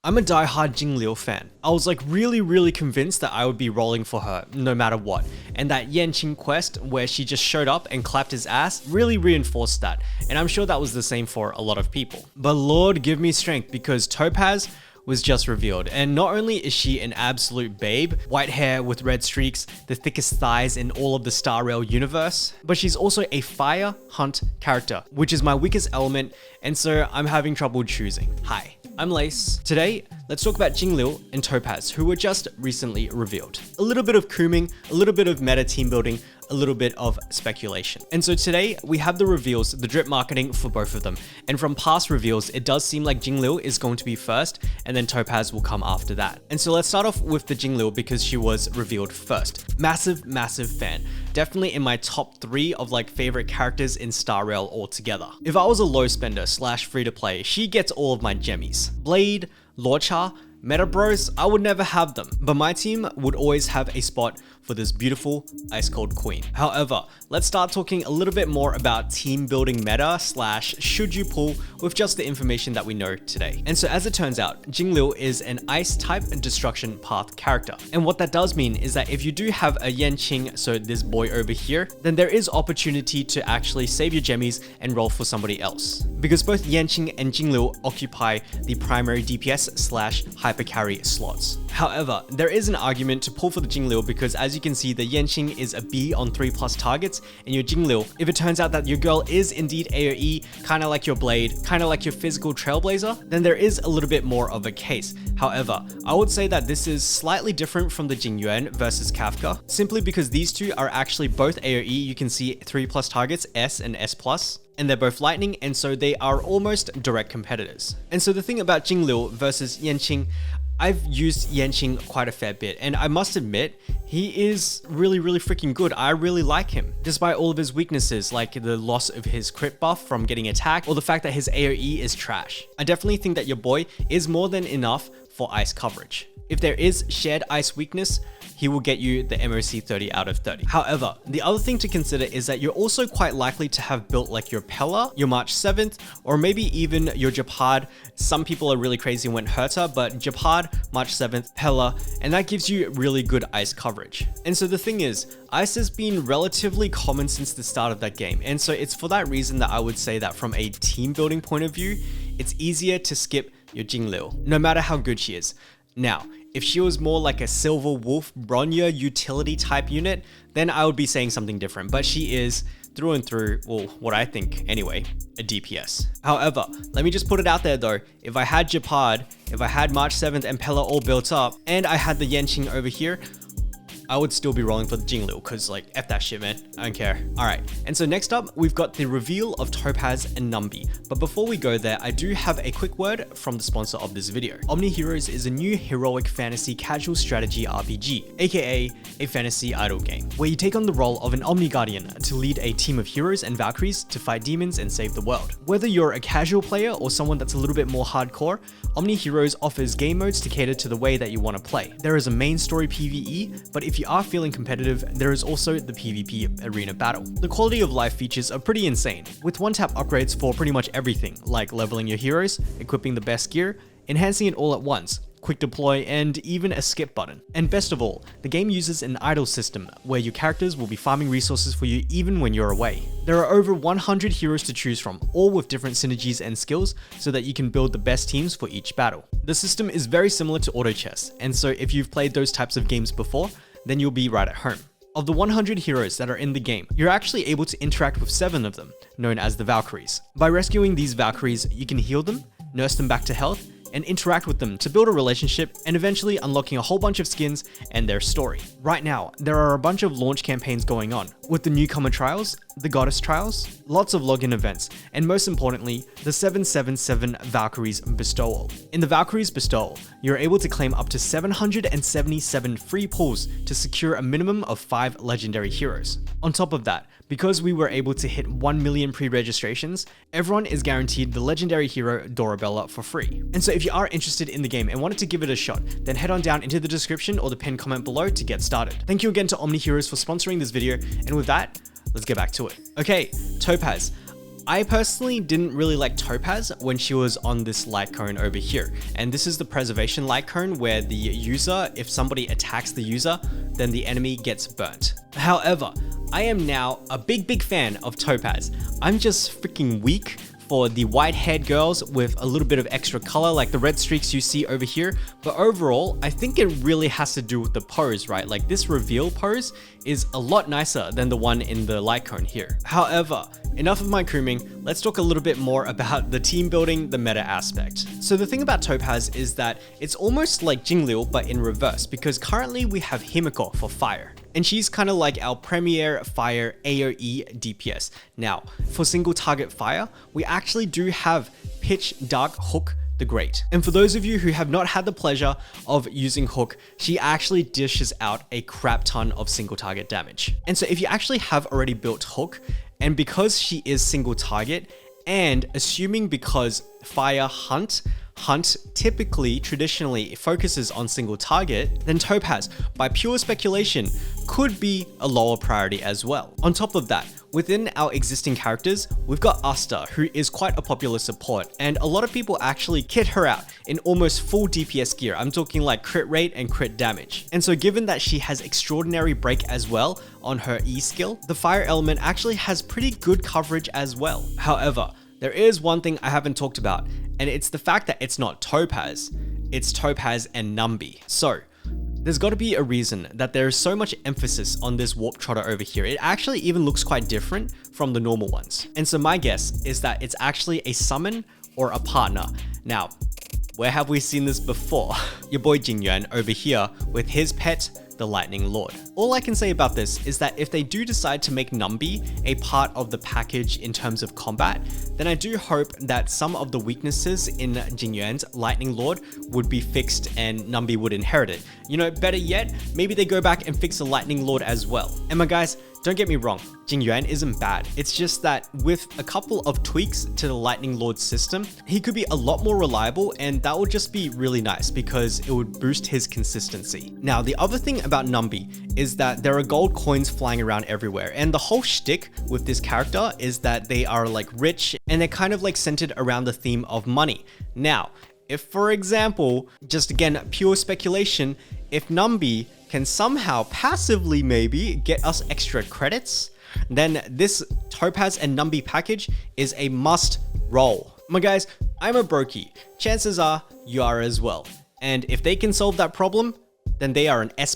I'm a diehard Jingliu fan. I was like really convinced that I would be rolling for her no matter what. And that Yanqing quest where she just showed up and clapped his ass really reinforced that. And I'm sure that was the same for a lot of people. But Lord give me strength, because Topaz was just revealed, and not only is she an absolute babe, white hair with red streaks, the thickest thighs in all of the Star Rail universe, but she's also a fire hunt character, which is my weakest element, and so I'm having trouble choosing. Hi, I'm Lace. Today, let's talk about Jingliu and Topaz, who were just recently revealed. A little bit of cooming, a little bit of meta team building, a little bit of speculation. And so today we have the reveals, the drip marketing for both of them. And from past reveals, it does seem like Jingliu is going to be first and then Topaz will come after that. And so let's start off with the Jingliu because she was revealed first. Massive fan. Definitely in my top 3 of like favorite characters in Star Rail altogether. If I was a low spender / free to play, she gets all of my gemmies. Blade, Lorcha, Meta Bros, I would never have them, but my team would always have a spot for this beautiful ice cold queen. However, let's start talking a little bit more about team building meta / should you pull with just the information that we know today. And so as it turns out, Jingliu is an ice type and destruction path character. And what that does mean is that if you do have a Yanqing, so this boy over here, then there is opportunity to actually save your gemmies and roll for somebody else. Because both Yanqing and Jingliu occupy the primary DPS / hyper carry slots. However, there is an argument to pull for the Jingliu because as you can see, the Yanqing is a B on 3+ targets, and your Jingliu, if it turns out that your girl is indeed AoE, kind of like your Blade, kind of like your physical Trailblazer, then there is a little bit more of a case. However, I would say that this is slightly different from the Jingyuan versus Kafka, simply because these two are actually both AoE. You can see 3+ targets, S and S+. And they're both lightning, and so they are almost direct competitors. And so the thing about Jingliu versus Yanqing, I've used Yanqing quite a fair bit, and I must admit, he is really freaking good. I really like him, despite all of his weaknesses, like the loss of his crit buff from getting attacked, or the fact that his AoE is trash. I definitely think that your boy is more than enough for ice coverage. If there is shared ice weakness, he will get you the MOC 30 out of 30. However, the other thing to consider is that you're also quite likely to have built like your Pella, your March 7th, or maybe even your Japad. Some people are really crazy and went Herta, but Japad, March 7th, Pella, and that gives you really good ice coverage. And so the thing is, ice has been relatively common since the start of that game. And so it's for that reason that I would say that from a team building point of view, it's easier to skip your Jingliu, no matter how good she is. Now, if she was more like a Silver Wolf Bronya utility type unit, then I would be saying something different, but she is through and through, well, what I think anyway, a DPS. However, let me just put it out there though, if I had Japad, if I had March 7th and Pella all built up, and I had the Yanqing over here, I would still be rolling for the Jingliu, because like, F that shit, man. I don't care. All right, and so next up, we've got the reveal of Topaz and Numby. But before we go there, I do have a quick word from the sponsor of this video. Omniheroes is a new heroic fantasy casual strategy RPG, aka a fantasy idol game, where you take on the role of an Omni Guardian to lead a team of heroes and Valkyries to fight demons and save the world. Whether you're a casual player or someone that's a little bit more hardcore, Omniheroes offers game modes to cater to the way that you want to play. There is a main story PvE, but if you are feeling competitive, there is also the PvP arena battle. The quality of life features are pretty insane, with one-tap upgrades for pretty much everything, like leveling your heroes, equipping the best gear, enhancing it all at once, quick deploy, and even a skip button. And best of all, the game uses an idle system where your characters will be farming resources for you even when you're away. There are over 100 heroes to choose from, all with different synergies and skills so that you can build the best teams for each battle. The system is very similar to auto chess, and so if you've played those types of games before, then you'll be right at home. Of the 100 heroes that are in the game, you're actually able to interact with 7 of them, known as the Valkyries. By rescuing these Valkyries, you can heal them, nurse them back to health, and interact with them to build a relationship and eventually unlocking a whole bunch of skins and their story. Right now, there are a bunch of launch campaigns going on, with the Newcomer Trials, the Goddess Trials, lots of login events, and most importantly, the 777 Valkyries Bestowal. In the Valkyries Bestowal, you're able to claim up to 777 free pulls to secure a minimum of 5 legendary heroes. On top of that, because we were able to hit 1 million pre-registrations, everyone is guaranteed the legendary hero Dorabella for free. And so if you are interested in the game and wanted to give it a shot, then head on down into the description or the pinned comment below to get started. Thank you again to Omniheroes for sponsoring this video, and with that, let's get back to it. Okay, Topaz. I personally didn't really like Topaz when she was on this light cone over here. And this is the preservation light cone where the user, if somebody attacks the user, then the enemy gets burnt. However, I am now a big fan of Topaz. I'm just freaking weak for the white-haired girls with a little bit of extra color like the red streaks you see over here. But overall, I think it really has to do with the pose, right? Like this reveal pose is a lot nicer than the one in the light cone here. However, enough of my grooming, let's talk a little bit more about the team building, the meta aspect. So the thing about Topaz is that it's almost like Jingliu but in reverse, because currently we have Himiko for fire. And she's kind of like our premier fire AoE DPS. Now, for single target fire, we actually do have Pitch Dark Hook the Great. And for those of you who have not had the pleasure of using Hook, she actually dishes out a crap ton of single target damage. And so if you actually have already built Hook, and because she is single target, and assuming because Fire Hunt typically, traditionally focuses on single target, then Topaz, by pure speculation, could be a lower priority as well. On top of that, within our existing characters, we've got Asta, who is quite a popular support, and a lot of people actually kit her out in almost full DPS gear. I'm talking like crit rate and crit damage. And so given that she has extraordinary break as well on her E skill, the fire element actually has pretty good coverage as well. However, there is one thing I haven't talked about, and it's the fact that it's not Topaz, it's Topaz and Numby. So, there's got to be a reason that there is so much emphasis on this Warp Trotter over here. It actually even looks quite different from the normal ones. And so my guess is that it's actually a summon or a partner. Now, where have we seen this before? Your boy Jingyuan over here with his pet, the Lightning Lord. All I can say about this is that if they do decide to make Numby a part of the package in terms of combat, then I do hope that some of the weaknesses in Jingyuan's Lightning Lord would be fixed and Numby would inherit it. You know, better yet, maybe they go back and fix the Lightning Lord as well. And my guys, don't get me wrong, Jingyuan isn't bad. It's just that with a couple of tweaks to the Lightning Lord system, he could be a lot more reliable, and that would just be really nice because it would boost his consistency. Now, the other thing about Numby is that there are gold coins flying around everywhere, and the whole shtick with this character is that they are like rich and they're kind of like centered around the theme of money. Now, if for example, just again, pure speculation, if Numby can somehow passively maybe get us extra credits, then this Topaz and Numby package is a must roll. My guys, I'm a brokey. Chances are you are as well. And if they can solve that problem, then they are an S++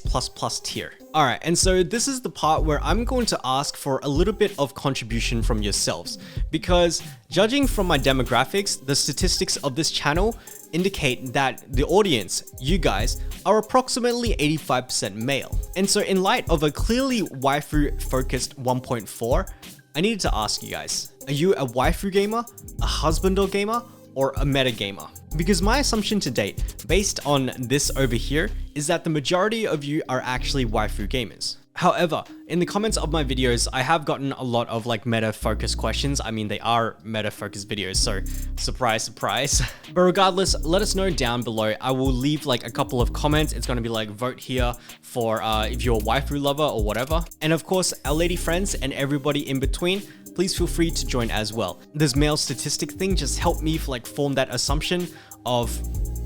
tier. Alright, and so this is the part where I'm going to ask for a little bit of contribution from yourselves, because judging from my demographics, the statistics of this channel indicate that the audience, you guys, are approximately 85% male. And so in light of a clearly waifu focused 1.4, I needed to ask you guys, are you a waifu gamer, a husbando gamer, or a meta gamer? Because my assumption to date, based on this over here, is that the majority of you are actually waifu gamers. However, in the comments of my videos, I have gotten a lot of like meta focused questions. I mean, they are meta focused videos, so surprise, surprise. But regardless, let us know down below. I will leave like a couple of comments. It's going to be like vote here for if you're a waifu lover or whatever. And of course, our lady friends and everybody in between, please feel free to join as well. This male statistic thing just helped me like form that assumption of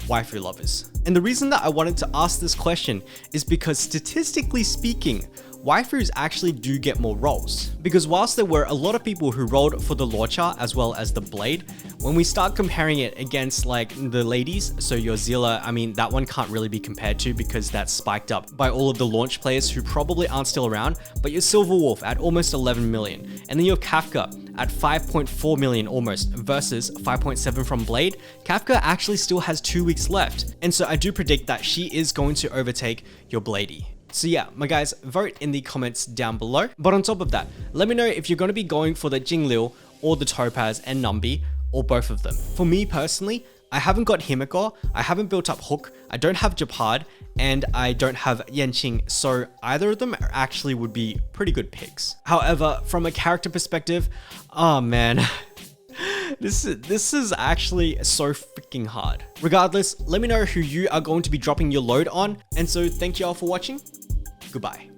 waifu lovers. And the reason that I wanted to ask this question is because statistically speaking, waifus actually do get more rolls. Because whilst there were a lot of people who rolled for the launcher as well as the blade, when we start comparing it against like the ladies, so your Zilla, I mean, that one can't really be compared to because that's spiked up by all of the launch players who probably aren't still around, but your Silver Wolf at almost 11 million, and then your Kafka at 5.4 million almost versus 5.7 from Blade. Kafka actually still has 2 weeks left, and so I do predict that she is going to overtake your Bladey. So yeah, my guys, vote in the comments down below. But on top of that, let me know if you're going to be going for the Jingliu or the Topaz and Numby, or both of them. For me personally, I haven't got Himiko, I haven't built up Hook, I don't have Japad, and I don't have Yanqing, so either of them actually would be pretty good picks. However, from a character perspective, oh man, this is actually so freaking hard. Regardless, let me know who you are going to be dropping your load on, and so thank you all for watching. Goodbye.